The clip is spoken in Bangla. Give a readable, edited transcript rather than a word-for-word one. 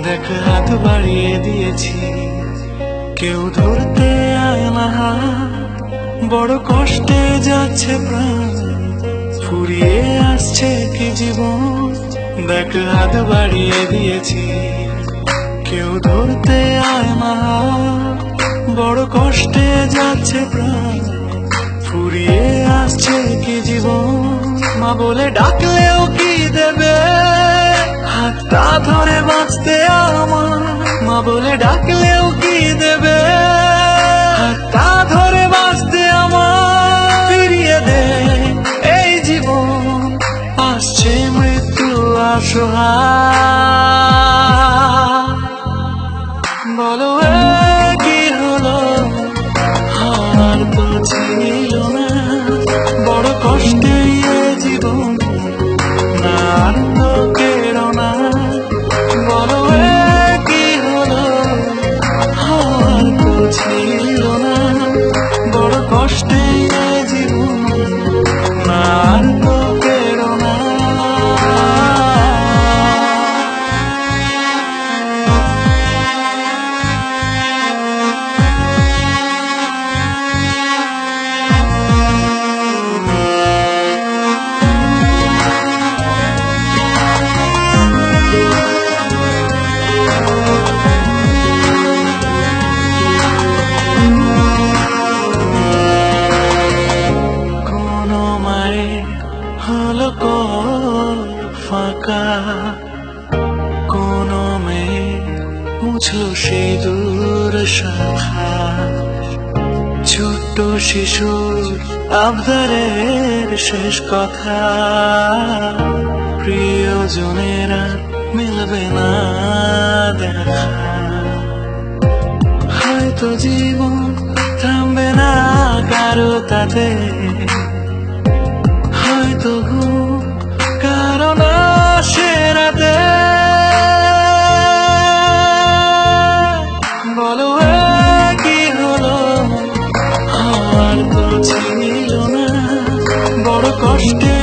দেখ হাত বাড়িয়ে দিয়েছি, কেউ ধরতে আয় না, বড় কষ্টে যাচ্ছে প্রাণ, ফুরিয়ে আসছে কি জীবন। দেখ হাত বাড়িয়ে দিয়েছি, কেউ ধরতে আয় না, বড় কষ্টে যাচ্ছে প্রাণ, ফুরিয়ে আসছে কি জীবন। মা বলে ডাকলেও কি দেবে, হাতটা ধরে বাঁচতে আমার। মা বলে ডাকলেও কি দেবে, হাতটা ধরে বাঁচতে আমার। ফিরিয়ে দে এই জীবন, আসছে মৃত্যু অসহায়। বলো কি হলো, আর তো ছিল না, বড় কষ্টে জীবন, না আর তো কেরো না। বলো কি হলো, আর তো ছিল না, বড় কষ্টে জীবন, না আর তো কেরো না। হলো ফাঁকা, কোন মেয়ে মুছলো সেই দূর শাখা। ছোট্ট শিশুর আবদারের শেষ কথা, প্রিয়জনেরা মিলবে না দেখা। হয়তো জীবন থামবে না কারো তাতে, হয়তো কারণ সে রাতে। বলো কি হলো, আর তো ছিল না, বড় কষ্টে